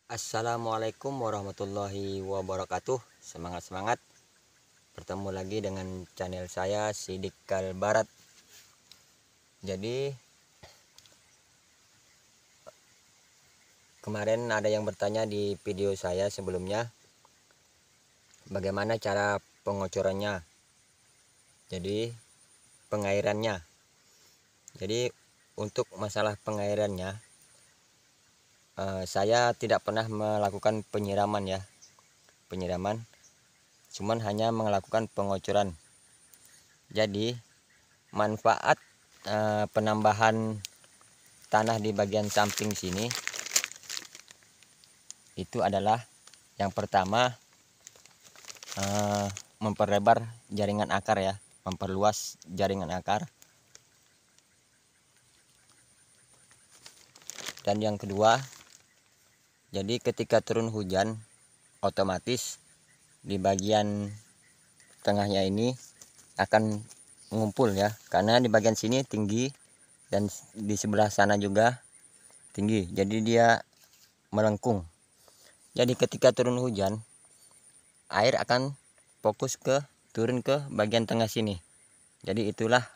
Assalamualaikum warahmatullahi wabarakatuh. Semangat-semangat. Bertemu lagi dengan channel saya Sidik Kalbarat. Jadi kemarin ada yang bertanya di video saya sebelumnya, bagaimana cara pengocorannya. Jadi pengairannya. Jadi untuk masalah pengairannya, saya tidak pernah melakukan penyiraman ya. Penyiraman, cuman hanya melakukan pengocoran. Jadi manfaat penambahan tanah di bagian samping sini itu adalah yang pertama, memperlebar jaringan akar ya, memperluas jaringan akar. Dan yang kedua, jadi ketika turun hujan otomatis di bagian tengahnya ini akan mengumpul ya, karena di bagian sini tinggi dan di sebelah sana juga tinggi, jadi dia melengkung. Jadi ketika turun hujan, air akan fokus turun ke bagian tengah sini. Jadi itulah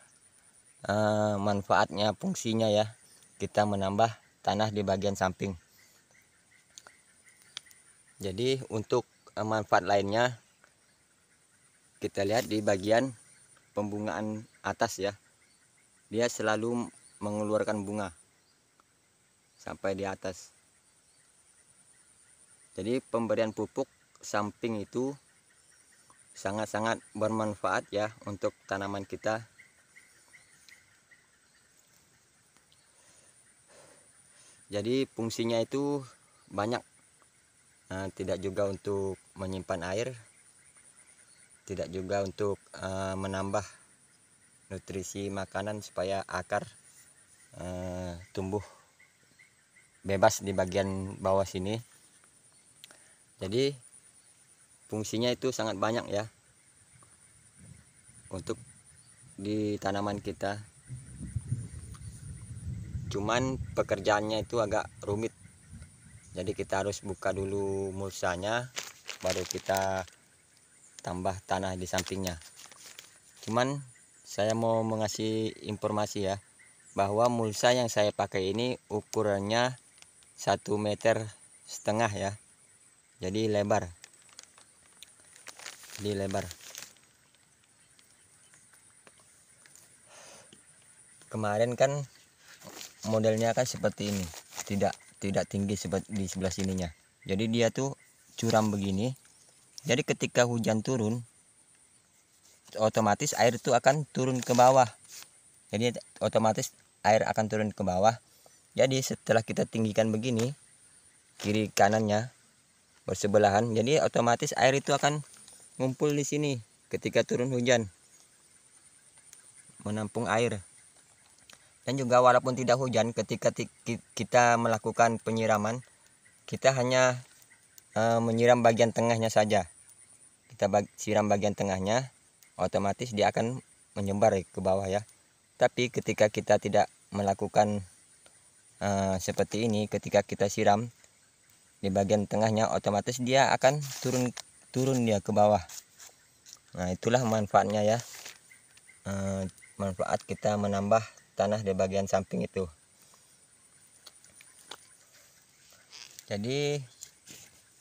manfaatnya, fungsinya ya, kita menambah tanah di bagian samping. Jadi untuk manfaat lainnya, kita lihat di bagian pembungaan atas ya, dia selalu mengeluarkan bunga sampai di atas. Jadi pemberian pupuk samping itu sangat-sangat bermanfaat ya untuk tanaman kita. Jadi fungsinya itu banyak, tidak juga untuk menyimpan air, tidak juga untuk menambah nutrisi makanan supaya akar tumbuh bebas di bagian bawah sini. Jadi fungsinya itu sangat banyak ya untuk di tanaman kita. Cuman pekerjaannya itu agak rumit. Jadi kita harus buka dulu mulsanya, baru kita tambah tanah di sampingnya. Cuman saya mau mengasih informasi ya, bahwa mulsa yang saya pakai ini ukurannya 1,5 meter ya. Jadi lebar. Kemarin kan modelnya kan seperti ini, tidak tinggi seperti di sebelah sininya. Jadi dia tuh curam begini. Jadi ketika hujan turun, otomatis air itu akan turun ke bawah. Jadi otomatis air akan turun ke bawah. Jadi setelah kita tinggikan begini, kiri kanannya bersebelahan, jadi otomatis air itu akan ngumpul di sini ketika turun hujan, menampung air. Dan juga walaupun tidak hujan, ketika kita melakukan penyiraman, kita hanya menyiram bagian tengahnya saja. Kita siram bagian tengahnya, otomatis dia akan menyebar ke bawah ya. Tapi ketika kita tidak melakukan seperti ini, ketika kita siram di bagian tengahnya, otomatis dia akan turun dia ke bawah. Nah, itulah manfaatnya ya, manfaat kita menambah tanah di bagian samping itu. Jadi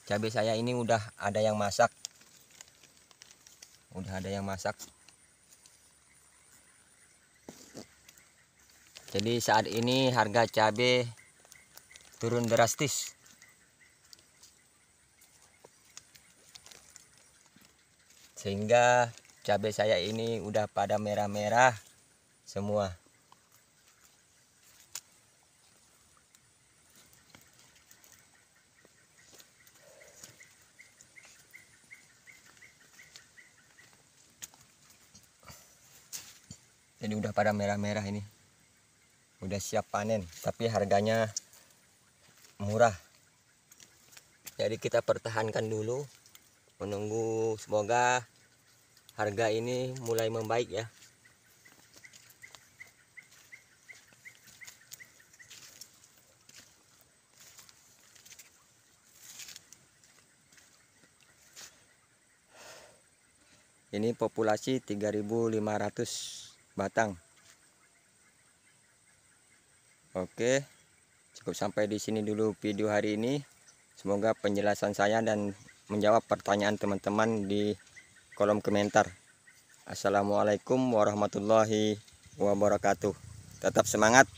cabai saya ini udah ada yang masak, jadi saat ini harga cabai turun drastis. Sehingga cabai saya ini udah pada merah-merah semua. Jadi udah pada merah-merah ini. Udah siap panen, tapi harganya murah. Jadi kita pertahankan dulu, menunggu semoga harga ini mulai membaik ya. Ini populasi 3.500 batang. Oke, cukup sampai di sini dulu video hari ini. Semoga penjelasan saya dan menjawab pertanyaan teman-teman di kolom komentar. Assalamualaikum warahmatullahi wabarakatuh. Tetap semangat.